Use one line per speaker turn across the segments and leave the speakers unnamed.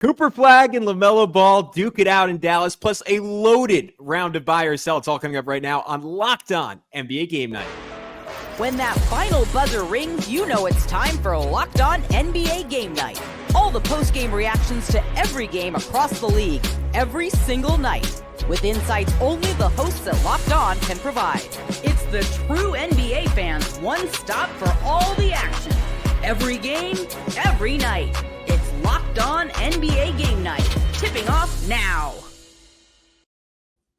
Cooper Flagg and LaMelo Ball duke it out in Dallas, plus a loaded round of buy or sell. It's all coming up right now on Locked On NBA Game Night.
When that final buzzer rings, you know it's time for Locked On NBA Game Night. All the post-game reactions to every game across the league, every single night, with insights only the hosts at Locked On can provide. It's the true NBA fans' one stop for all the action. Every game, every night. It's Locked On NBA Game Night. Tipping off now.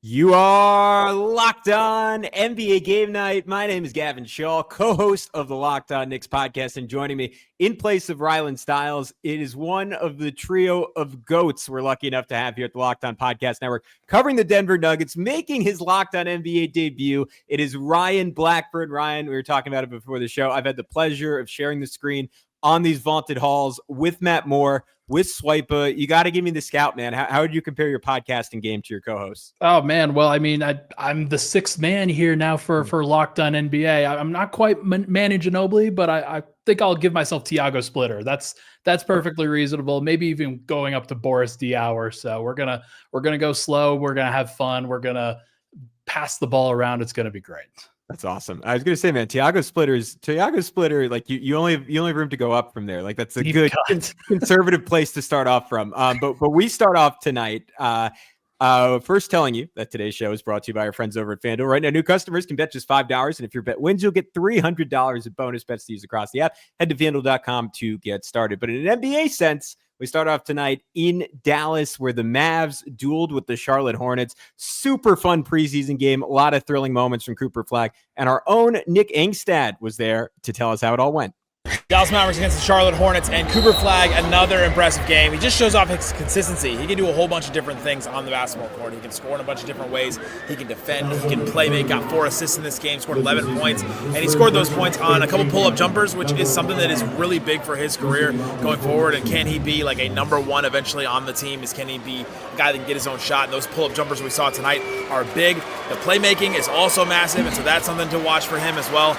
You are Locked On NBA Game Night. My name is Gavin Schall, co-host of the Locked On Knicks podcast, and joining me in place of Rylan Stiles, it is one of the trio of GOATs we're lucky enough to have here at the Locked On Podcast Network, covering the Denver Nuggets, making his Locked On NBA debut. It is Ryan Blackburn. Ryan, we were talking about it before the show. I've had the pleasure of sharing the screen on these vaunted halls with Matt Moore, with Swipa. You got to give me the scout, man. How would you compare your podcasting game to your co-hosts?
Oh, man. Well, I mean, I'm the sixth man here now for Locked On NBA. I'm not quite Manu Ginobili, but I think I'll give myself Tiago Splitter. That's perfectly reasonable. Maybe even going up to Boris Diaw. So we're gonna go slow. We're gonna have fun. We're gonna pass the ball around. It's gonna be great. That's
awesome. I was going to say, man, Tiago Splitter, like you only have room to go up from there. Like that's a good conservative place to start off from. But we start off tonight. First telling you that today's show is brought to you by our friends over at FanDuel. Right now, new customers can bet just $5. And if your bet wins, you'll get $300 in bonus bets to use across the app. Head to FanDuel.com to get started. But in an NBA sense, we start off tonight in Dallas, where the Mavs dueled with the Charlotte Hornets. Super fun preseason game. A lot of thrilling moments from Cooper Flagg. And our own Nick Angstad was there to tell us how it all went.
Dallas Mavericks against the Charlotte Hornets, and Cooper Flagg, another impressive game. He just shows off his consistency. He can do a whole bunch of different things on the basketball court. He can score in a bunch of different ways. He can defend. He can play make. Got 4 assists in this game, scored 11 points, and he scored those points on a couple pull-up jumpers, which is something that is really big for his career going forward. And can he be like a number one eventually on the team? Can he be a guy that can get his own shot? And those pull-up jumpers we saw tonight are big. The playmaking is also massive, and so that's something to watch for him as well.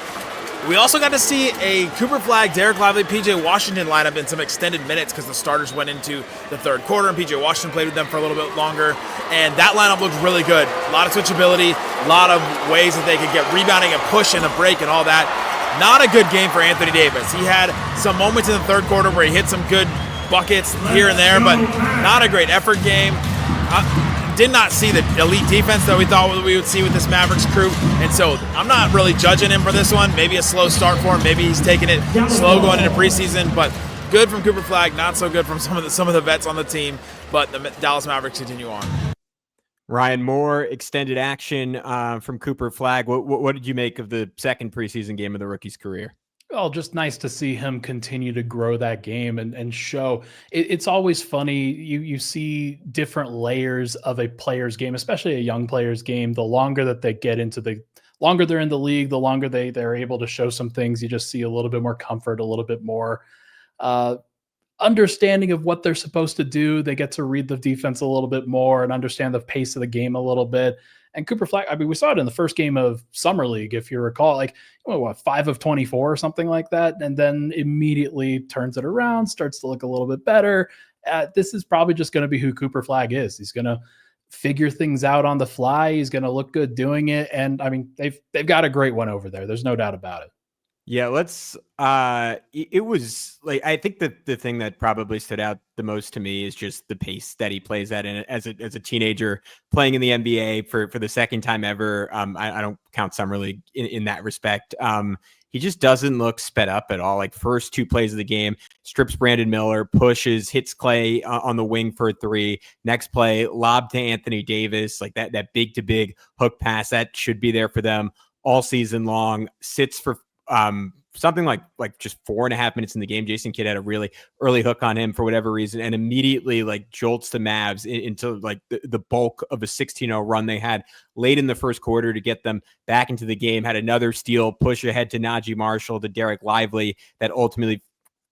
We also got to see a Cooper Flagg, Derek Lively, P.J. Washington lineup in some extended minutes because the starters went into the third quarter and P.J. Washington played with them for a little bit longer. And that lineup looked really good. A lot of switchability, a lot of ways that they could get rebounding and push and a break and all that. Not a good game for Anthony Davis. He had some moments in the third quarter where he hit some good buckets here and there, but not a great effort game. Did not see the elite defense that we thought we would see with this Mavericks crew, and so I'm not really judging him for this one. Maybe a slow start for him. Maybe he's taking it slow going into preseason, but good from Cooper Flagg, not so good from some of the vets on the team, but the Dallas Mavericks continue on.
Ryan, more extended action from Cooper Flagg. What did you make of the second preseason game of the rookie's career?
Well, just nice to see him continue to grow that game and show. It's always funny. You see different layers of a player's game, especially a young player's game. The longer that they get into the longer they're in the league, the longer they're able to show some things. You just see a little bit more comfort, a little bit more understanding of what they're supposed to do. They get to read the defense a little bit more and understand the pace of the game a little bit. And Cooper Flagg, I mean, we saw it in the first game of Summer League, if you recall, like 5 of 24 or something like that. And then immediately turns it around, starts to look a little bit better. This is probably just going to be who Cooper Flagg is. He's going to figure things out on the fly. He's going to look good doing it. And I mean, they've got a great one over there. There's no doubt about it.
Yeah, it was like, I think that the thing that probably stood out the most to me is just the pace that he plays at as a teenager playing in the NBA for the second time ever. I don't count Summer League in that respect. He just doesn't look sped up at all. Like first 2 plays of the game, strips Brandon Miller, pushes, hits Clay on the wing for a 3. Next play, lob to Anthony Davis, like that big to big hook pass that should be there for them all season long. Sits for something like just 4.5 minutes in the game. Jason Kidd had a really early hook on him for whatever reason, and immediately like jolts the Mavs into like the bulk of a 16-0 run they had late in the first quarter to get them back into the game. Had another steal, push ahead to Najee Marshall, to Derek Lively, that ultimately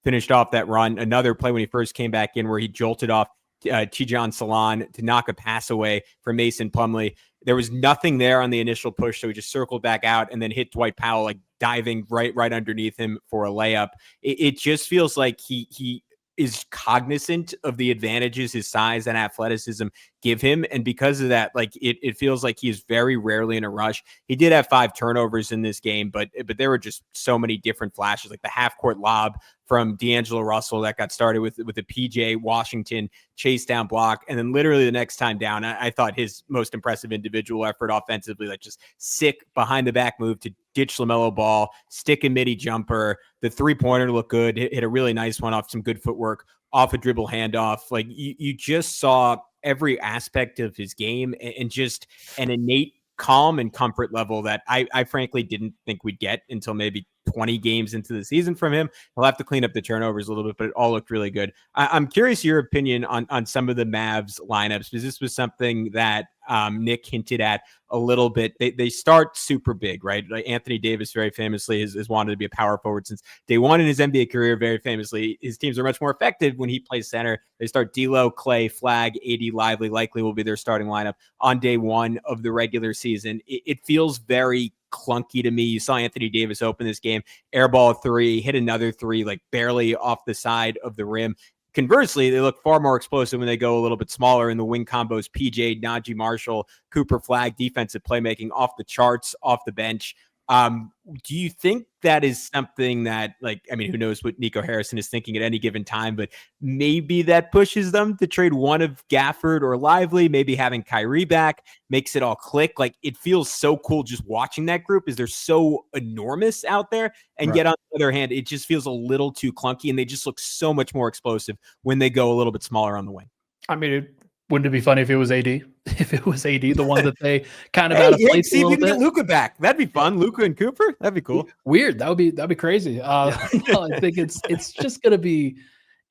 finished off that run. Another play when he first came back in where he jolted off Tijan Salon to knock a pass away from Mason Plumlee. There was nothing there on the initial push, so he just circled back out and then hit Dwight Powell, like diving right underneath him for a layup. It just feels like he is cognizant of the advantages his size and athleticism give him. And because of that, like it feels like he is very rarely in a rush. He did have 5 turnovers in this game, but there were just so many different flashes, like the half court lob from D'Angelo Russell that got started with a PJ Washington chase down block. And then literally the next time down, I thought his most impressive individual effort offensively, like just sick behind the back move to ditch LaMelo Ball, stick and midi jumper. The 3-pointer looked good, hit a really nice one off some good footwork, off a dribble handoff. Like you just saw every aspect of his game and just an innate calm and comfort level that I frankly didn't think we'd get until maybe 20 games into the season from him. He'll have to clean up the turnovers a little bit, but it all looked really good. I'm curious your opinion on some of the Mavs lineups, because this was something that Nick hinted at a little bit. They start super big, right? Like Anthony Davis very famously has wanted to be a power forward since day one in his NBA career. Very famously, his teams are much more effective when he plays center. They start D'Lo, Clay, Flagg, AD, Lively likely will be their starting lineup on day one of the regular season. It feels very clunky to me. You saw Anthony Davis open this game, airball 3, hit another 3, like barely off the side of the rim. Conversely, they look far more explosive when they go a little bit smaller in the wing combos. PJ, Najee Marshall, Cooper Flagg, defensive playmaking off the charts, off the bench. Do you think that is something that, like, I mean, who knows what Nico Harrison is thinking at any given time, but maybe that pushes them to trade one of Gafford or Lively, maybe having Kyrie back makes it all click. Like, it feels so cool just watching that group, is they're so enormous out there. And yet on the other hand, it just feels a little too clunky, and they just look so much more explosive when they go a little bit smaller on the wing.
I mean, wouldn't it be funny if it was AD? If it was AD, the one that they kind of out of place
see
a
if we
little
can
bit.
get Luka back. That'd be fun. Luka and Cooper. That'd be cool.
Weird. That'd be crazy. No, I think it's just gonna be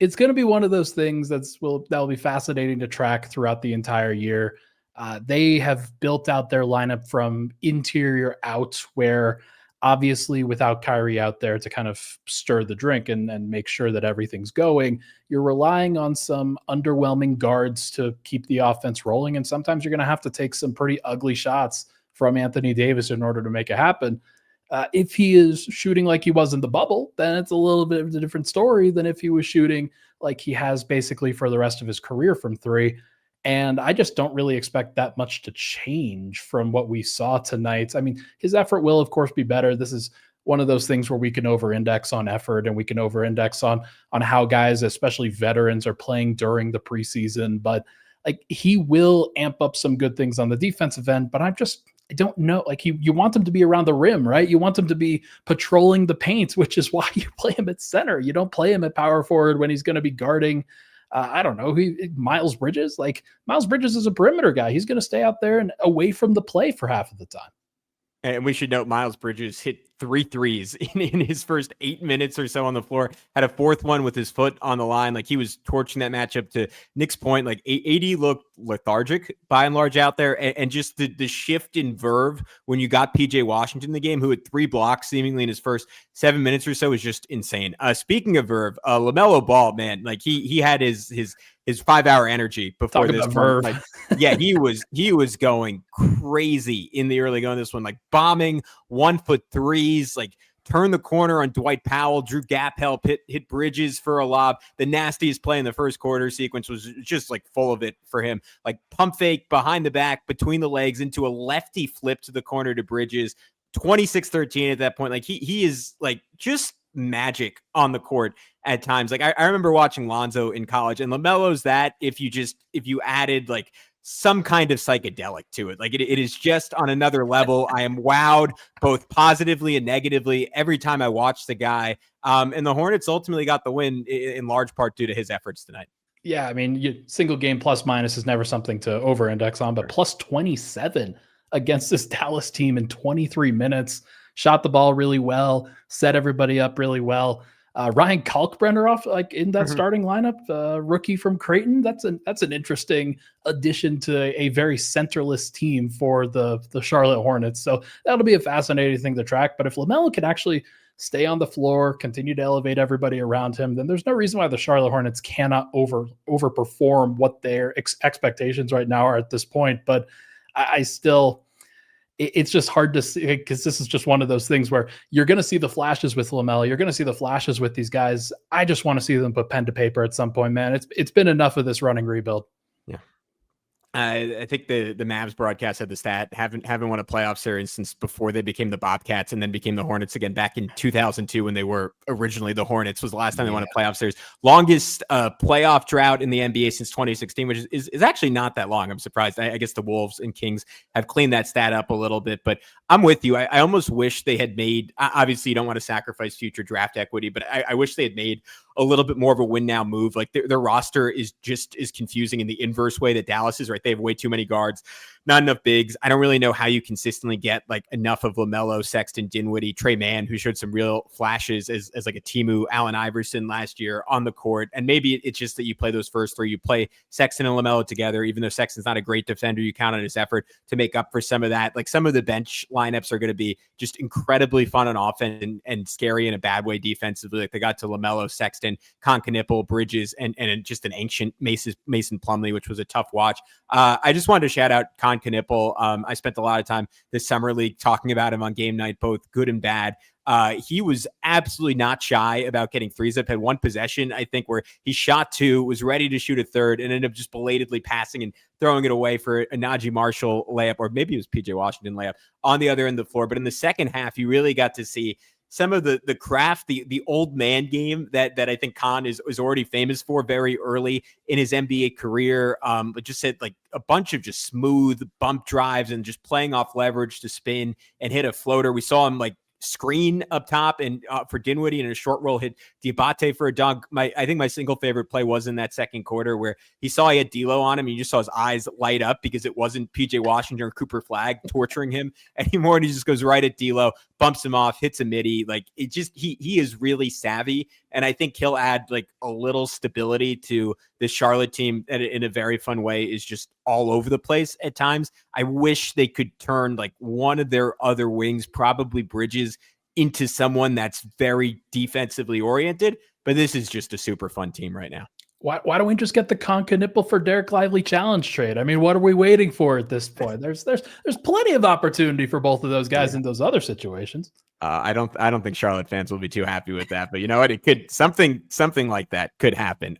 one of those things that'll be fascinating to track throughout the entire year. They have built out their lineup from interior out, where obviously without Kyrie out there to kind of stir the drink and make sure that everything's going, you're relying on some underwhelming guards to keep the offense rolling. And sometimes you're going to have to take some pretty ugly shots from Anthony Davis in order to make it happen. If he is shooting like he was in the bubble, then it's a little bit of a different story than if he was shooting like he has basically for the rest of his career from 3. And I just don't really expect that much to change from what we saw tonight. I mean, his effort will, of course, be better. This is one of those things where we can over-index on effort, and we can over-index on how guys, especially veterans, are playing during the preseason. But like, he will amp up some good things on the defensive end. But I don't know. Like, you want him to be around the rim, right? You want him to be patrolling the paint, which is why you play him at center. You don't play him at power forward when he's going to be guarding. I don't know, Miles Bridges. Like, Miles Bridges is a perimeter guy. He's going to stay out there and away from the play for half of the time.
And we should note Miles Bridges hit 3 threes in his first 8 minutes or so on the floor. Had a 4th one with his foot on the line. Like, he was torching that matchup. To Nick's point, like, AD looked lethargic by and large out there. And just the shift in verve when you got PJ Washington in the game, who had 3 blocks seemingly in his first 7 minutes or so, was just insane. Speaking of verve, LaMelo Ball, man, like he had his 5-hour energy before
Talk
this
about verve.
Like, yeah, he was going crazy in the early going of this one, like bombing 1-foot threes, like turned the corner on Dwight Powell, drew gap help, hit Bridges for a lob. The nastiest play in the first quarter sequence was just like full of it for him. Like pump fake behind the back, between the legs into a lefty flip to the corner to Bridges. 26-13 at that point. Like he is like just magic on the court at times. Like I remember watching Lonzo in college, and LaMelo's that if you added like some kind of psychedelic to it. Like it is just on another level. I am wowed both positively and negatively every time I watch the guy. And the Hornets ultimately got the win in large part due to his efforts tonight.
Yeah, I mean, single game plus minus is never something to over-index on, but plus 27 against this Dallas team in 23 minutes. Shot the ball really well, set everybody up really well. Ryan Kalkbrenner off like in that starting lineup, rookie from Creighton. That's an interesting addition to a very centerless team for the Charlotte Hornets. So that'll be a fascinating thing to track. But if LaMelo can actually stay on the floor, continue to elevate everybody around him, then there's no reason why the Charlotte Hornets cannot overperform what their expectations right now are at this point. But I still, it's just hard to see, because this is just one of those things where you're going to see the flashes with LaMelo. You're going to see the flashes with these guys. I just want to see them put pen to paper at some point, man. It's been enough of this running rebuild.
Yeah. I think the Mavs broadcast had the stat, haven't won a playoff series since before they became the Bobcats and then became the Hornets again back in 2002 when they were originally the Hornets was the last time they won a playoff series. Longest playoff drought in the NBA since 2016, which is actually not that long. I'm surprised. I guess the Wolves and Kings have cleaned that stat up a little bit, but I'm with you. I almost wish they had made, obviously you don't want to sacrifice future draft equity, but I wish they had made a little bit more of a win now move. Like their roster is just as confusing in the inverse way that Dallas is, right? They have way too many guards, not enough bigs. I don't really know how you consistently get like enough of LaMelo, Sexton, Dinwiddie, Trey Mann, who showed some real flashes as like a Timu, Allen Iverson last year on the court. And maybe it's just that you play those first three, you play Sexton and LaMelo together, even though Sexton's not a great defender, you count on his effort to make up for some of that. Like some of the bench lineups are going to be just incredibly fun on offense and scary in a bad way defensively. Like they got to LaMelo, Sexton, Concanipple, Bridges, and just an ancient Mason Plumlee, which was a tough watch. I just wanted to shout out Concanipple. I spent a lot of time this summer league talking about him on game night, both good and bad. He was absolutely not shy about getting threes up. Had one possession, I think, where he shot two, was ready to shoot a third, and ended up just belatedly passing and throwing it away for a Najee Marshall layup, or maybe it was PJ Washington layup on the other end of the floor. But in the second half, you really got to see some of the craft, the old man game that I think Con is already famous for very early in his NBA career. But just said like a bunch of just smooth bump drives and just playing off leverage to spin and hit a floater. We saw him like screen up top and for Dinwiddie and a short roll hit Diabate for a dunk. I think my single favorite play was in that second quarter where he saw he had D'Lo on him and you just saw his eyes light up because it wasn't PJ Washington or Cooper Flagg torturing him anymore. And he just goes right at D'Lo, bumps him off, hits a midi. Like it just, he is really savvy. And I think he'll add like a little stability to this Charlotte team in a very fun way. Is just all over the place at times. I wish they could turn like one of their other wings, probably Bridges, into someone that's very defensively oriented. But this is just a super fun team right now.
Why don't we just get the Concanipple for Derek Lively challenge trade? I mean, what are we waiting for at this point? There's plenty of opportunity for both of those guys in those other situations.
I don't think Charlotte fans will be too happy with that, but you know what? It could something like that could happen.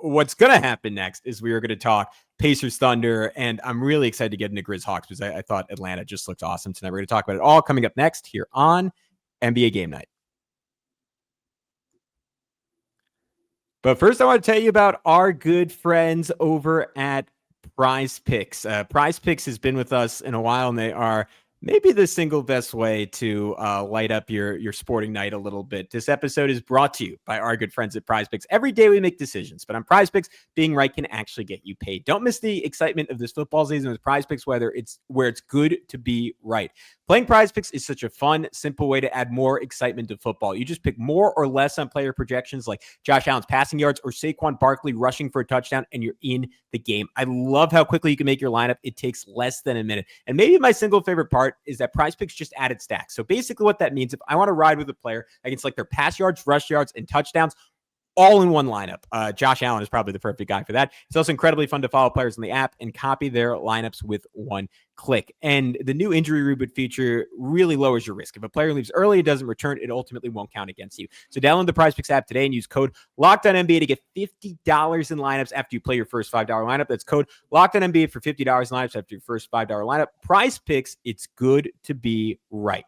What's going to happen next is we are going to talk Pacers Thunder, and I'm really excited to get into Grizz Hawks because I thought Atlanta just looked awesome tonight. We're going to talk about it all coming up next here on NBA Game Night. But first, I want to tell you about our good friends over at Prize Picks. Prize Picks has been with us in a while, and they are maybe the single best way to light up your sporting night a little bit. This episode is brought to you by our good friends at Prize Picks. Every day we make decisions, but on Prize Picks, being right can actually get you paid. Don't miss the excitement of this football season with Prize Picks, where it's good to be right. Playing Prize Picks is such a fun, simple way to add more excitement to football. You just pick more or less on player projections like Josh Allen's passing yards or Saquon Barkley rushing for a touchdown, and you're in the game. I love how quickly you can make your lineup. It takes less than a minute. And maybe my single favorite part is that Prize Picks just added stacks. So basically what that means, if I want to ride with a player, I can select their pass yards, rush yards, and touchdowns all in one lineup. Josh Allen is probably the perfect guy for that. It's also incredibly fun to follow players in the app and copy their lineups with one click. And the new injury reboot feature really lowers your risk. If a player leaves early, it doesn't return, it ultimately won't count against you. So download the Prize Picks app today and use code LOCKEDONNBA to get $50 in lineups after you play your first $5 lineup. That's code LOCKEDONNBA for $50 in lineups after your first $5 lineup. Prize Picks, it's good to be right.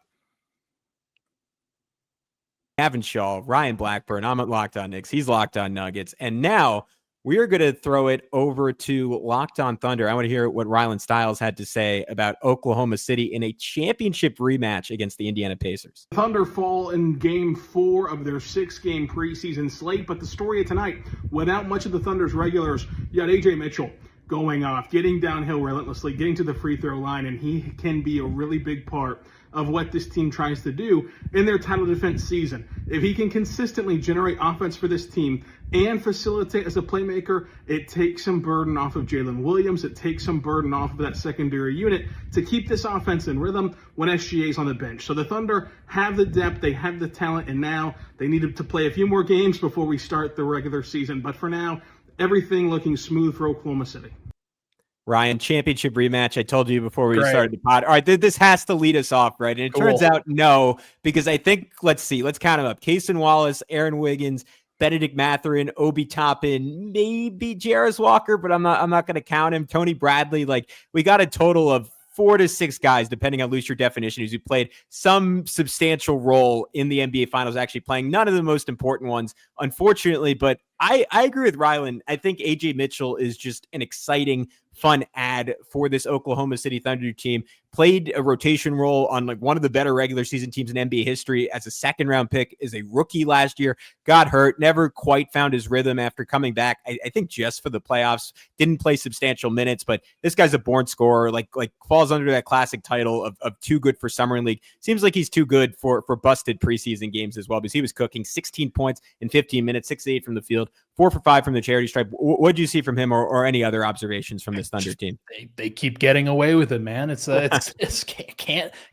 Gavin Schall, Ryan Blackburn, I'm at Locked On Knicks. He's Locked On Nuggets. And now we are going to throw it over to Locked On Thunder. I want to hear what Rylan Stiles had to say about Oklahoma City in a championship rematch against the Indiana Pacers.
Thunder fall in Game 4 of their 6-game preseason slate, but the story of tonight, without much of the Thunder's regulars, you got A.J. Mitchell going off, getting downhill relentlessly, getting to the free throw line, and he can be a really big part of what this team tries to do in their title defense season. If he can consistently generate offense for this team and facilitate as a playmaker, it takes some burden off of Jalen Williams. It takes some burden off of that secondary unit to keep this offense in rhythm when SGA's on the bench. So the Thunder have the depth, they have the talent, and now they need to play a few more games before we start the regular season. But for now, everything looking smooth for Oklahoma City.
Ryan, championship rematch. I told you before we
Great.
started the pod. All right, this has to lead us off, right? And it turns out no, because I think, let's count them up. Cason Wallace, Aaron Wiggins, Benedict Mathurin, Obi Toppin, maybe Jarris Walker, but I'm not going to count him. Tony Bradley. Like, we got a total of 4 to 6 guys, depending on loose your definition, who played some substantial role in the NBA Finals, actually playing none of the most important ones, unfortunately. But I agree with Rylan. I think AJ Mitchell is just an exciting, fun add for this Oklahoma City Thunder team. Played a rotation role on like one of the better regular season teams in NBA history as a second round pick, as a rookie last year. Got hurt, never quite found his rhythm after coming back. I think just for the playoffs, didn't play substantial minutes, but this guy's a born scorer, like falls under that classic title of too good for Summer League. Seems like he's too good for busted preseason games as well, because he was cooking 16 points in 15 minutes, 6-8 from the field, 4 for 5 from the charity stripe. What did you see from him, or any other observations from this Thunder team?
They keep getting away with it, man. It's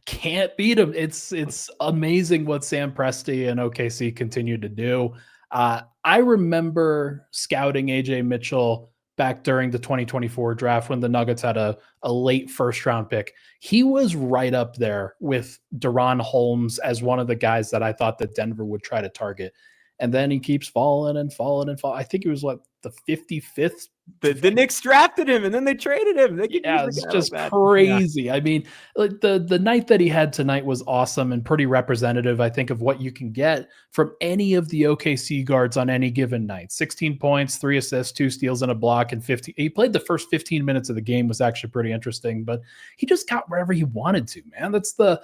can't beat them. It's amazing what Sam Presti and OKC continue to do. I remember scouting AJ Mitchell back during the 2024 draft when the Nuggets had a late first round pick. He was right up there with Deron Holmes as one of the guys that I thought that Denver would try to target. And then he keeps falling and falling and falling. I think it was the 55th.
The Knicks drafted him and then they traded him.
It's just crazy. Yeah. I mean, like the night that he had tonight was awesome and pretty representative, I think, of what you can get from any of the OKC guards on any given night. 16 points, 3 assists, 2 steals and a block, and 50. He played the first 15 minutes of the game, was actually pretty interesting, but he just got wherever he wanted to, man. That's the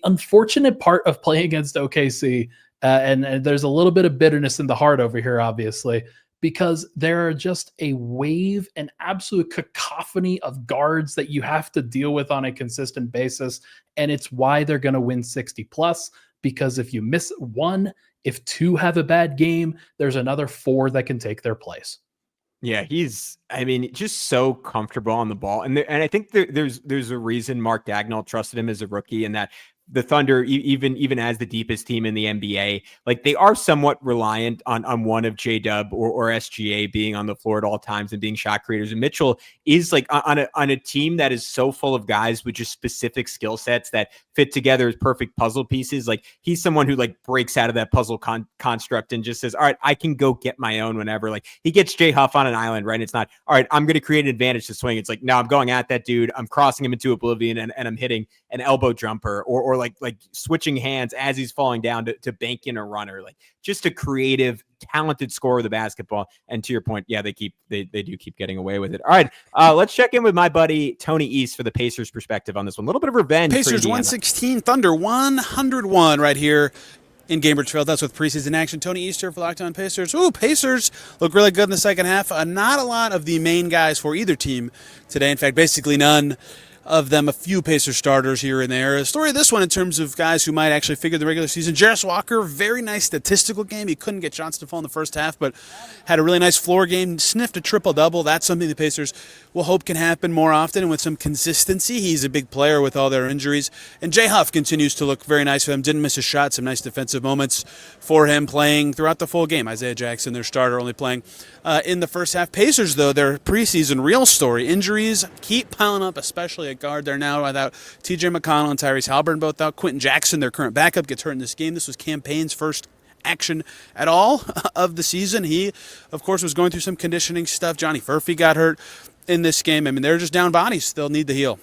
unfortunate part of playing against OKC. And there's a little bit of bitterness in the heart over here, obviously, because there are just a wave, an absolute cacophony of guards that you have to deal with on a consistent basis. And it's why they're going to win 60 plus, because if you miss one, if 2 have a bad game, there's another 4 that can take their place.
Yeah, he's just so comfortable on the ball. And I think there's a reason Mark Dagnall trusted him as a rookie, and that the Thunder, even as the deepest team in the NBA, like, they are somewhat reliant on one of J-Dub or SGA being on the floor at all times and being shot creators. And Mitchell is like on a team that is so full of guys with just specific skill sets that fit together as perfect puzzle pieces. Like, he's someone who like breaks out of that puzzle construct and just says, all right, I can go get my own whenever. Like, he gets Jay Huff on an island, right? And it's not, all right, I'm going to create an advantage to swing. It's like, no, I'm going at that dude. I'm crossing him into oblivion and I'm hitting an elbow jumper or like switching hands as he's falling down to bank in a runner. Like, just a creative, talented scorer of the basketball. And to your point, yeah, they do keep getting away with it. All right, let's check in with my buddy Tony East for the Pacers perspective on this one. A little bit of revenge.
Pacers 116, Thunder 101 right here in Gainbridgeville. That's with preseason action. Tony Easter for Locked On Pacers. Ooh, Pacers look really good in the second half. Not a lot of the main guys for either team today. In fact, basically none of them. A few Pacers starters here and there. A story of this one in terms of guys who might actually figure the regular season. Jarris Walker, very nice statistical game. He couldn't get shots to fall in the first half, but had a really nice floor game, sniffed a triple-double. That's something the Pacers will hope can happen more often and with some consistency. He's a big player with all their injuries. And Jay Huff continues to look very nice for them. Didn't miss a shot. Some nice defensive moments for him playing throughout the full game. Isaiah Jackson, their starter, only playing in the first half. Pacers, though, their preseason real story. Injuries keep piling up, especially at guard. They're now without T.J. McConnell and Tyrese Haliburton, both out. Quentin Jackson, their current backup, gets hurt in this game. This was Cam Payne's first action at all of the season. He, of course, was going through some conditioning stuff. Johnny Furphy got hurt in this game. I mean, they're just down bodies. They'll need to heal.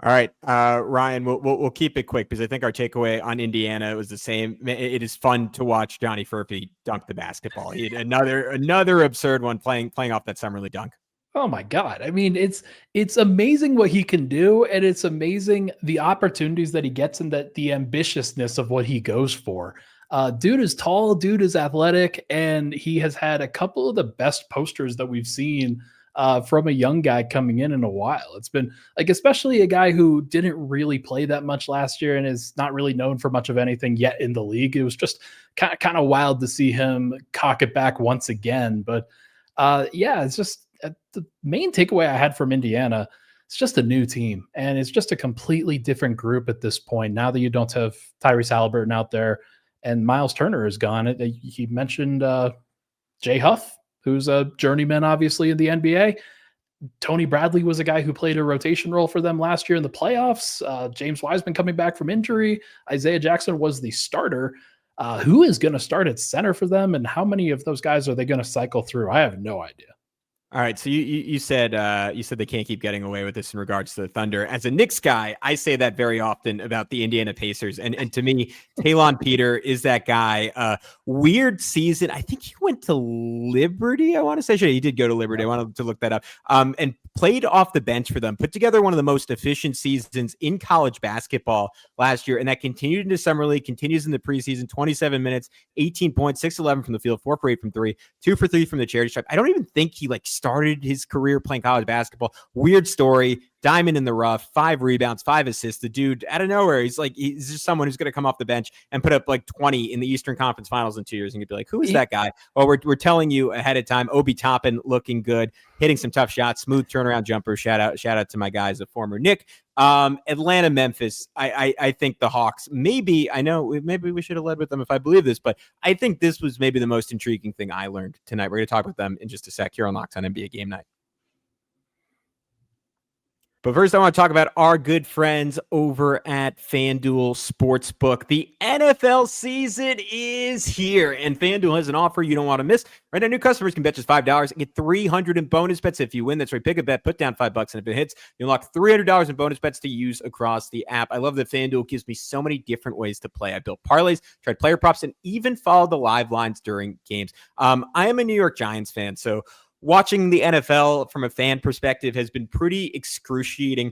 All right, Ryan, we'll keep it quick because I think our takeaway on Indiana was the same. It is fun to watch Johnny Furphy dunk the basketball. He had another absurd one playing off that summer league dunk.
Oh my God. I mean, it's amazing what he can do, and it's amazing the opportunities that he gets and that the ambitiousness of what he goes for. Dude is tall, dude is athletic, and he has had a couple of the best posters that we've seen from a young guy coming in a while. It's been like, especially a guy who didn't really play that much last year and is not really known for much of anything yet in the league. It was just kind of wild to see him cock it back once again. But yeah, it's just the main takeaway I had from Indiana. It's just a new team, and it's just a completely different group at this point. Now that you don't have Tyrese Haliburton out there and Miles Turner is gone. He mentioned Jay Huff, who's a journeyman, obviously, in the NBA. Tony Bradley was a guy who played a rotation role for them last year in the playoffs. James Wiseman coming back from injury. Isaiah Jackson was the starter. Who is going to start at center for them, and how many of those guys are they going to cycle through? I have no idea.
All right, so you said they can't keep getting away with this in regards to the Thunder. As a Knicks guy, I say that very often about the Indiana Pacers, and to me, Talon Peter is that guy. Weird season. I think he went to Liberty. I want to say he did go to Liberty. I wanted to look that up. And played off the bench for them. Put together one of the most efficient seasons in college basketball last year, and that continued into summer league. Continues in the preseason. 27 minutes, 18 points, 6-11 from the field, 4 for 8 from 3, 2 for 3 from the charity stripe. I don't even think he started his career playing college basketball. Weird story. Diamond in the rough, 5 rebounds, 5 assists. The dude out of nowhere, he's just someone who's going to come off the bench and put up 20 in the Eastern Conference Finals in 2 years. And you'd be like, who is that guy? Well, we're telling you ahead of time. Obi Toppin looking good, hitting some tough shots, smooth turnaround jumper. Shout out to my guys, a former Knick. Atlanta, Memphis. I think the Hawks, maybe we should have led with them if I believe this, but I think this was maybe the most intriguing thing I learned tonight. We're going to talk about them in just a sec here on Locked On NBA Game Night. But first, I want to talk about our good friends over at FanDuel Sportsbook. The NFL season is here, and FanDuel has an offer you don't want to miss. Right now, new customers can bet just $5 and get $300 in bonus bets if you win. That's right. Pick a bet, put down $5, and if it hits, you unlock $300 in bonus bets to use across the app. I love that FanDuel gives me so many different ways to play. I built parlays, tried player props, and even followed the live lines during games. I am a New York Giants fan, so watching the NFL from a fan perspective has been pretty excruciating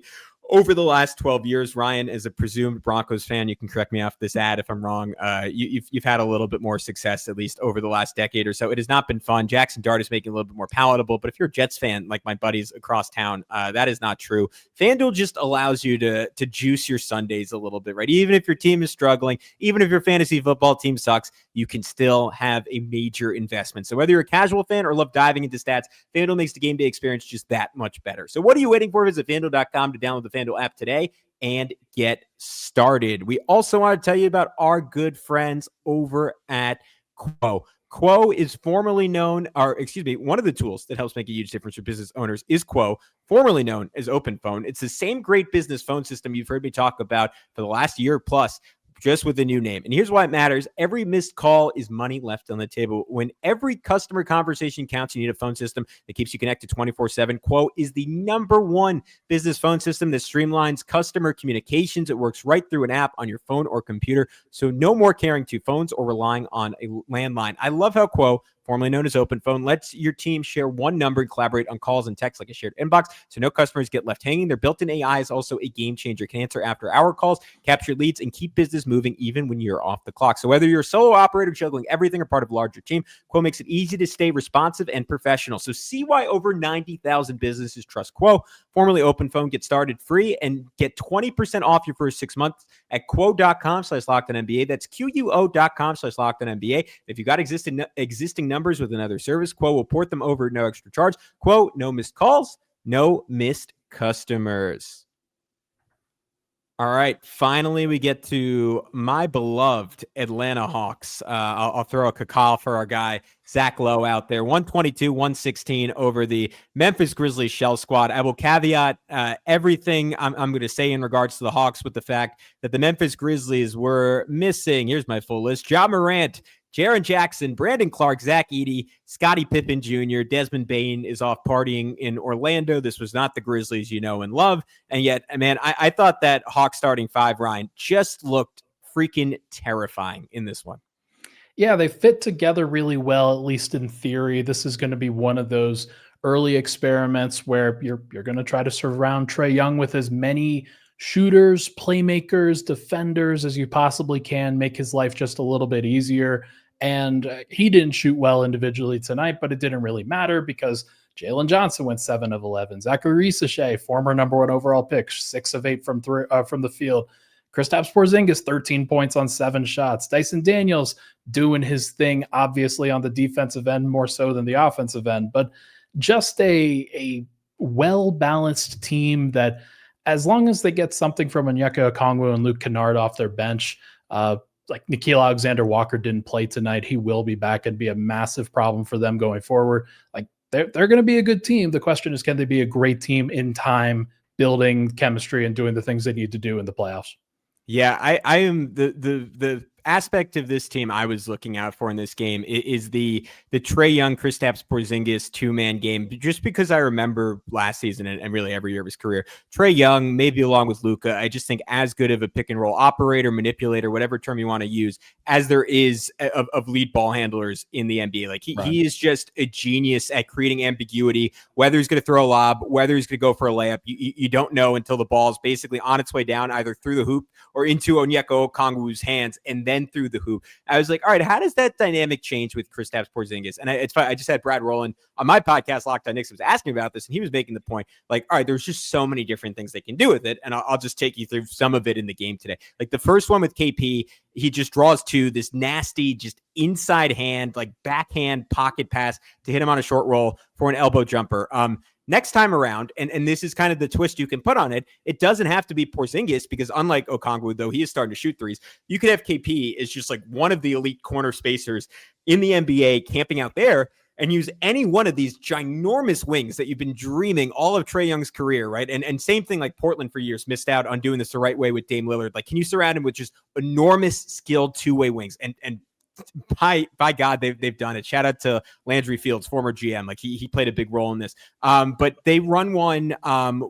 over the last 12 years. Ryan, as a presumed Broncos fan, you can correct me off this ad if I'm wrong. You've had a little bit more success, at least over the last decade or so. It has not been fun. Jackson Dart is making it a little bit more palatable, but if you're a Jets fan, like my buddies across town, that is not true. FanDuel just allows you to juice your Sundays a little bit, right? Even if your team is struggling, even if your fantasy football team sucks, you can still have a major investment. So whether you're a casual fan or love diving into stats, FanDuel makes the game day experience just that much better. So what are you waiting for? Visit FanDuel.com to download the FanDuel app today and get started. We also want to tell you about our good friends over at Quo. Quo is formerly known, one of the tools that helps make a huge difference for business owners is Quo, formerly known as OpenPhone. It's the same great business phone system you've heard me talk about for the last year plus, just with a new name. And here's why it matters. Every missed call is money left on the table. When every customer conversation counts, you need a phone system that keeps you connected 24/7. Quo is the #1 business phone system that streamlines customer communications. It works right through an app on your phone or computer. So no more carrying two phones or relying on a landline. I love how Quo, formerly known as OpenPhone, lets your team share one number and collaborate on calls and texts like a shared inbox, so no customers get left hanging. Their built-in AI is also a game changer. It can answer after-hour calls, capture leads, and keep business moving even when you're off the clock. So whether you're a solo operator juggling everything or part of a larger team, Quo makes it easy to stay responsive and professional. So see why over 90,000 businesses trust Quo, formerly OpenPhone. Get started free and get 20% off your first 6 months at quo.com/LockedOnNBA. That's QUO.com/LockedOnNBA. If you got existing numbers with another service, Quo will port them over, no extra charge. Quo, no missed calls, no missed customers. All right, finally we get to my beloved Atlanta Hawks. I'll throw a cacao for our guy Zach Lowe out there. 122-116 over the Memphis Grizzlies shell squad. I will caveat everything I'm going to say in regards to the Hawks with the fact that the Memphis Grizzlies were missing, here's my full list, Ja Morant, Jaren Jackson, Brandon Clark, Zach Edey, Scottie Pippen Jr., Desmond Bane is off partying in Orlando. This was not the Grizzlies you know and love. And yet, man, I thought that Hawks starting five, Ryan, just looked freaking terrifying in this one.
Yeah, they fit together really well, at least in theory. This is going to be one of those early experiments where you're going to try to surround Trae Young with as many shooters, playmakers, defenders as you possibly can, make his life just a little bit easier. And he didn't shoot well individually tonight, but it didn't really matter because Jalen Johnson went 7 of 11. Zachary Risachet, former #1 overall pick, 6 of 8 from the field. Kristaps Porzingis, 13 points on 7 shots. Dyson Daniels doing his thing, obviously on the defensive end more so than the offensive end, but just a well-balanced team that, as long as they get something from Onyeka Okongwu and Luke Kennard off their bench, like Nickeil Alexander-Walker didn't play tonight. He will be back and be a massive problem for them going forward. Like they're going to be a good team. The question is, can they be a great team in time, building chemistry and doing the things they need to do in the playoffs?
Yeah, I am the aspect of this team I was looking out for in this game is the Trae Young-Kristaps Porzingis 2-man game, just because I remember last season and really every year of his career, Trae Young, maybe along with Luka, I just think as good of a pick and roll operator, manipulator, whatever term you want to use, as there is of lead ball handlers in the NBA. Like he is just a genius at creating ambiguity, whether he's going to throw a lob, whether he's going to go for a layup. You don't know until the ball is basically on its way down, either through the hoop or into Onyeka Okongwu's hands, and then through the hoop. I was like, all right, how does that dynamic change with Kristaps Porzingis? And it's fine. I just had Brad Rowland on my podcast, Locked on Knicks, was asking about this, and he was making the point, like, all right, there's just so many different things they can do with it, and I'll just take you through some of it in the game today. Like the first one with KP, he just draws to this nasty, just inside hand, like backhand pocket pass to hit him on a short roll for an elbow jumper. Next time around, and this is kind of the twist you can put on it, it doesn't have to be Porzingis, because unlike Okongwu, though he is starting to shoot threes, you could have KP as just like one of the elite corner spacers in the NBA camping out there and use any one of these ginormous wings that you've been dreaming all of Trae Young's career, right? And same thing, like Portland for years missed out on doing this the right way with Dame Lillard. Like, can you surround him with just enormous skilled two-way wings? And by God, they've done it. Shout out to Landry Fields, former GM. Like he played a big role in this. But they run one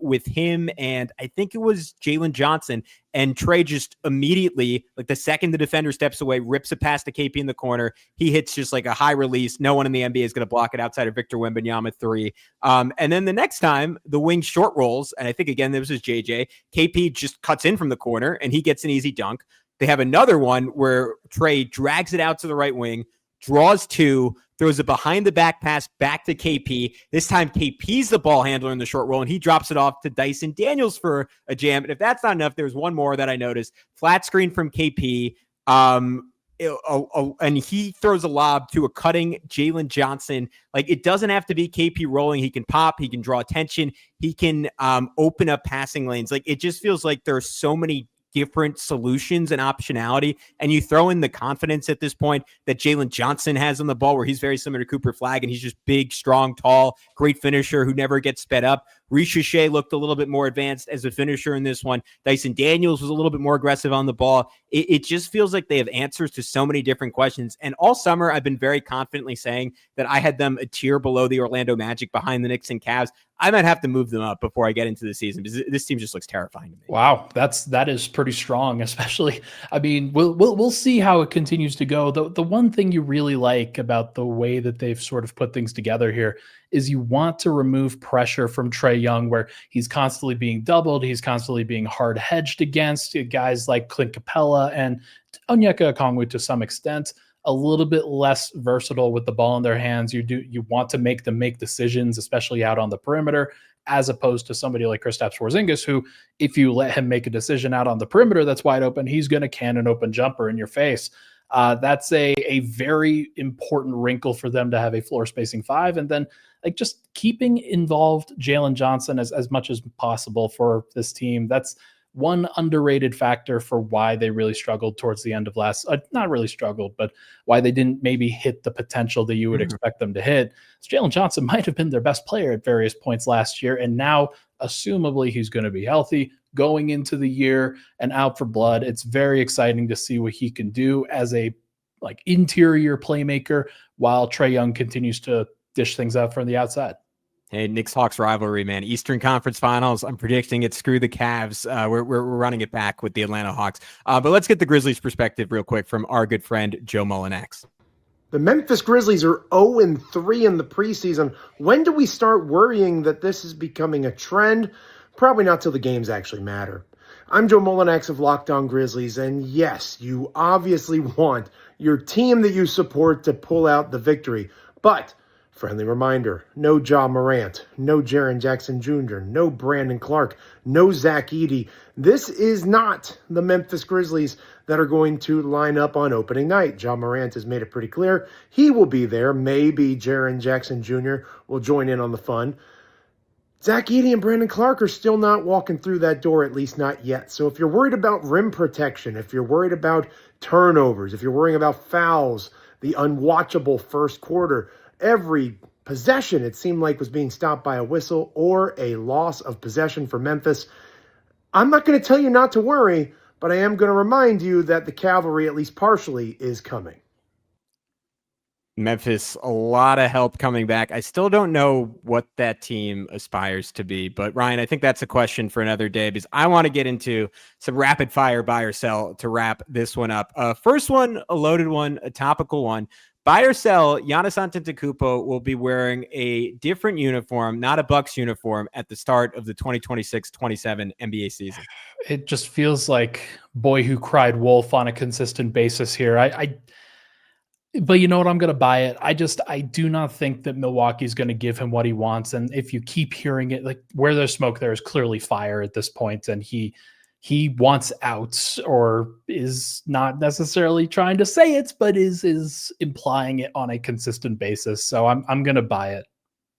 with him, and I think it was Jalen Johnson, and Trae just immediately, like the second the defender steps away, rips a pass to KP in the corner. He hits just like a high release. No one in the NBA is going to block it outside of Victor Wembanyama 3. And then the next time the wing short rolls, and I think again, this was JJ, KP just cuts in from the corner and he gets an easy dunk. They have another one where Trae drags it out to the right wing, draws two, throws a behind the back pass back to KP. This time KP's the ball handler in the short roll, and he drops it off to Dyson Daniels for a jam. And if that's not enough, there's one more that I noticed. Flat screen from KP, and he throws a lob to a cutting Jalen Johnson. Like, it doesn't have to be KP rolling. He can pop, he can draw attention, he can open up passing lanes. Like, it just feels like there are so many different solutions and optionality, and you throw in the confidence at this point that Jalen Johnson has on the ball, where he's very similar to Cooper Flagg, and he's just big, strong, tall, great finisher who never gets sped up. Reshape looked a little bit more advanced as a finisher in this one. Dyson Daniels was a little bit more aggressive on the ball. It just feels like they have answers to so many different questions. And all summer, I've been very confidently saying that I had them a tier below the Orlando Magic, behind the Knicks and Cavs. I might have to move them up before I get into the season, because this team just looks terrifying to me.
Wow, that is pretty strong. Especially, I mean, we'll see how it continues to go. The one thing you really like about the way that they've sort of put things together here is you want to remove pressure from Trae Young, where he's constantly being doubled, he's constantly being hard hedged against guys like Clint Capella and Onyeka Okongwu to some extent. A little bit less versatile with the ball in their hands. You want to make them make decisions, especially out on the perimeter, as opposed to somebody like Kristaps Porzingis, who, if you let him make a decision out on the perimeter that's wide open, he's going to can an open jumper in your face. That's a very important wrinkle for them to have a floor spacing 5. And then, like, just keeping involved Jalen Johnson as much as possible for this team. That's one underrated factor for why they really struggled towards the end of not really struggled, but why they didn't maybe hit the potential that you would expect them to hit. So Jalen Johnson might have been their best player at various points last year, and now, assumably, he's going to be healthy going into the year and out for blood. It's very exciting to see what he can do as a interior playmaker, while Trae Young continues to dish things out from the outside.
Hey, Knicks-Hawks rivalry, man. Eastern Conference Finals. I'm predicting it. Screw the Cavs. We're running it back with the Atlanta Hawks. But let's get the Grizzlies' perspective real quick from our good friend Joe Mullinax.
The Memphis Grizzlies are 0-3 in the preseason. When do we start worrying that this is becoming a trend? Probably not till the games actually matter. I'm Joe Mullinax of Locked On Grizzlies, and yes, you obviously want your team that you support to pull out the victory. But friendly reminder, no Ja Morant, no Jaren Jackson Jr., no Brandon Clark, no Zach Edey. This is not the Memphis Grizzlies that are going to line up on opening night. Ja Morant has made it pretty clear he will be there. Maybe Jaren Jackson Jr. will join in on the fun. Zach Edey and Brandon Clark are still not walking through that door, at least not yet. So if you're worried about rim protection, if you're worried about turnovers, if you're worrying about fouls, the unwatchable first quarter, every possession, it seemed like, was being stopped by a whistle or a loss of possession for Memphis. I'm not going to tell you not to worry, but I am going to remind you that the cavalry, at least partially, is coming.
Memphis, a lot of help coming back. I still don't know what that team aspires to be, but Ryan, I think that's a question for another day because I want to get into some rapid fire buy or sell to wrap this one up. First one, a loaded one, a topical one. Buy or sell, Giannis Antetokounmpo will be wearing a different uniform, not a Bucks uniform, at the start of the 2026-27 NBA season.
It just feels like boy who cried wolf on a consistent basis here. But you know what? I'm going to buy it. I do not think that Milwaukee's going to give him what he wants. And if you keep hearing it, like where there's smoke, there is clearly fire at this point. And he wants out, or is not necessarily trying to say it, but is implying it on a consistent basis. So I'm going to buy it.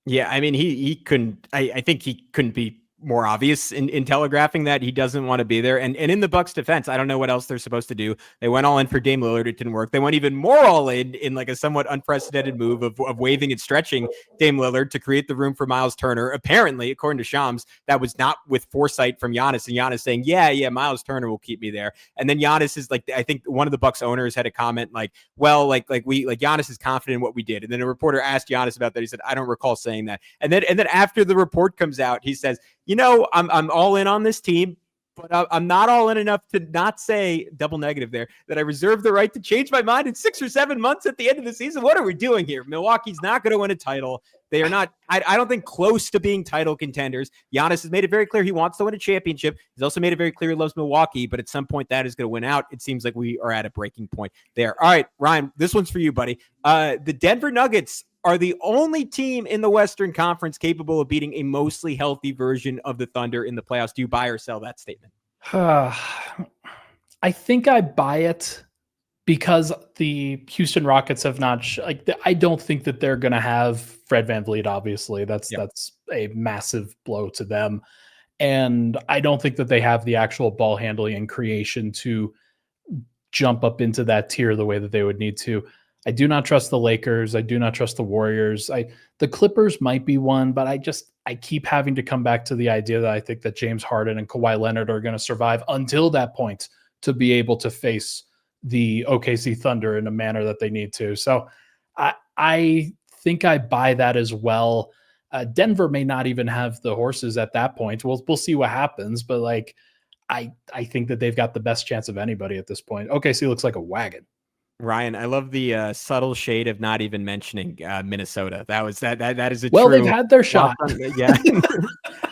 Yeah. I mean, he couldn't, I think he couldn't be more obvious in telegraphing that he doesn't want to be there. And in the Bucks defense, I don't know what else they're supposed to do. They went all in for Dame Lillard. It didn't work. They went even more all in like a somewhat unprecedented move of waving and stretching Dame Lillard to create the room for Miles Turner. Apparently, according to Shams, that was not with foresight from Giannis, and Giannis saying, yeah, Miles Turner will keep me there. And then Giannis is like, I think one of the Bucks owners had a comment like, well, like Giannis is confident in what we did. And then a reporter asked Giannis about that. He said, I don't recall saying that. And then after the report comes out, he says, you know, I'm all in on this team, but I'm not all in enough to not say, double negative there, that I reserve the right to change my mind in 6 or 7 months at the end of the season. What are we doing here? Milwaukee's not going to win a title. They are not, I don't think, close to being title contenders. Giannis has made it very clear he wants to win a championship. He's also made it very clear he loves Milwaukee, but at some point that is going to win out. It seems like we are at a breaking point there. All right, Ryan, this one's for you, buddy. The Denver Nuggets are the only team in the Western Conference capable of beating a mostly healthy version of the Thunder in the playoffs. Do you buy or sell that statement?
I think I buy it because the Houston Rockets have not I don't think that they're going to have Fred VanVleet. Obviously, that's a massive blow to them, and I don't think that they have the actual ball handling and creation to jump up into that tier the way that they would need to. I do not trust the Lakers. I do not trust the Warriors. The Clippers might be one, but I keep having to come back to the idea that I think that James Harden and Kawhi Leonard are going to survive until that point to be able to face the OKC Thunder in a manner that they need to. So I think I buy that as well. Denver may not even have the horses at that point. We'll see what happens, but I think that they've got the best chance of anybody at this point. OKC looks like a wagon.
Ryan, I love the subtle shade of not even mentioning Minnesota. That is a
well,
true
they've had their shot.
Yeah,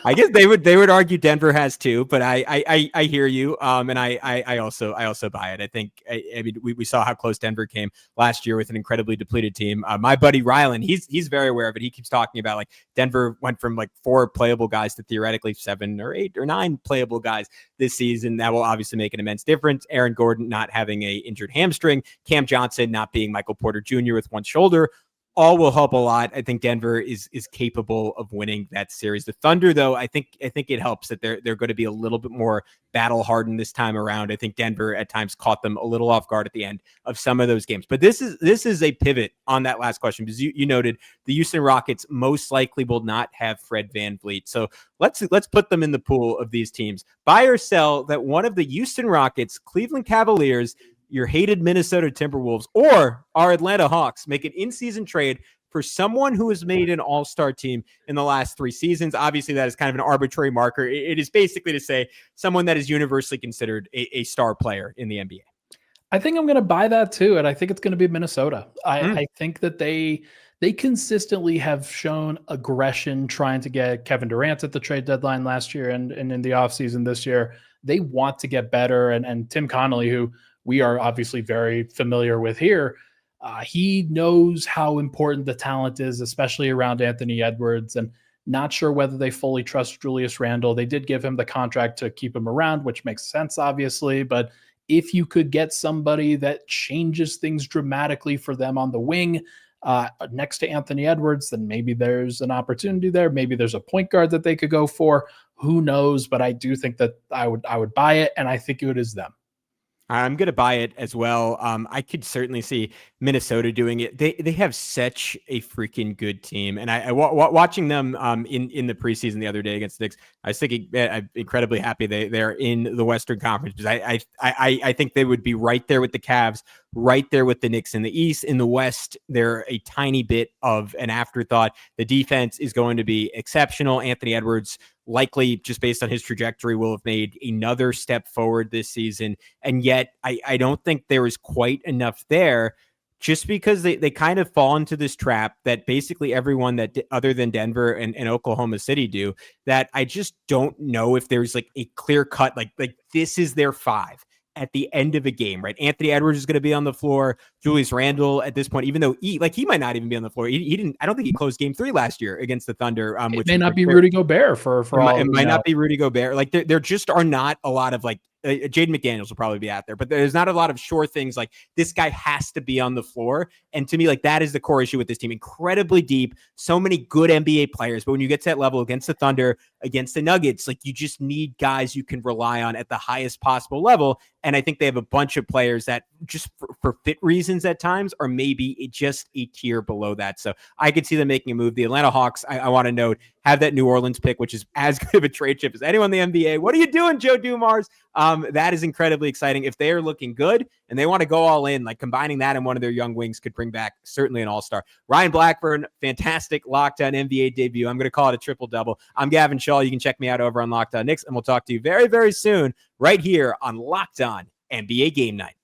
I guess they would argue Denver has too, but I hear you. And I also buy it. I think I mean we saw how close Denver came last year with an incredibly depleted team. My buddy Rylan, he's very aware of it. He keeps talking about like Denver went from like 4 playable guys to theoretically 7 or 8 or 9 playable guys this season. That will obviously make an immense difference. Aaron Gordon not having a injured hamstring, Cam Johnson not being Michael Porter Jr. with one shoulder, all will help a lot. I think Denver is capable of winning that series. The Thunder, though, I think it helps that they're going to be a little bit more battle hardened this time around. I think Denver at times caught them a little off guard at the end of some of those games. But this is a pivot on that last question because you noted the Houston Rockets most likely will not have Fred VanVleet. So let's put them in the pool of these teams. Buy or sell that one of the Houston Rockets, Cleveland Cavaliers, your hated Minnesota Timberwolves, or our Atlanta Hawks make an in-season trade for someone who has made an all-star team in the last 3 seasons. Obviously, that is kind of an arbitrary marker. It is basically to say someone that is universally considered a star player in the NBA.
I think I'm going to buy that too, and I think it's going to be Minnesota. I think that they consistently have shown aggression trying to get Kevin Durant at the trade deadline last year and in the offseason this year. They want to get better, and Tim Connolly, who we are obviously very familiar with here, he knows how important the talent is, especially around Anthony Edwards, and not sure whether they fully trust Julius Randle. They did give him the contract to keep him around, which makes sense, obviously, but if you could get somebody that changes things dramatically for them on the wing next to Anthony Edwards, then maybe there's an opportunity there. Maybe there's a point guard that they could go for. Who knows? But I do think that I would buy it, and I think it is them.
I'm going to buy it as well. I could certainly see Minnesota doing it. They have such a freaking good team. And watching them in the preseason the other day against the Knicks, I was thinking, I'm incredibly happy they're in the Western Conference, because I think they would be right there with the Cavs, right there with the Knicks in the East. In the West, they're a tiny bit of an afterthought. The defense is going to be exceptional. Anthony Edwards, likely just based on his trajectory, will have made another step forward this season. And yet I don't think there is quite enough there, just because they kind of fall into this trap that basically everyone that other than Denver and Oklahoma City do, that I just don't know if there's like a clear cut, like this is their five at the end of a game, right? Anthony Edwards is going to be on the floor. Julius Randle at this point, even though he might not even be on the floor. He didn't. I don't think he closed Game 3 last year against the Thunder.
It may not be Rudy Gobert for all.
It might not be Rudy Gobert. Like there just are not a lot of like Jaden McDaniels will probably be out there, but there's not a lot of sure things like this guy has to be on the floor. And to me, like that is the core issue with this team. Incredibly deep, so many good NBA players, but when you get to that level against the Thunder, against the Nuggets, like you just need guys you can rely on at the highest possible level. And I think they have a bunch of players that just for fit reasons at times are maybe just a tier below that. So I could see them making a move. The Atlanta Hawks, I want to note, have that New Orleans pick, which is as good of a trade chip as anyone in the NBA. What are you doing, Joe Dumars? That is incredibly exciting. If they are looking good and they want to go all in, like combining that and one of their young wings could bring back certainly an all-star. Ryan Blackburn, fantastic Locked On NBA debut. I'm going to call it a triple-double. I'm Gavin Schall. You can check me out over on Locked On Knicks, and we'll talk to you very, very soon right here on Locked On NBA Game Night.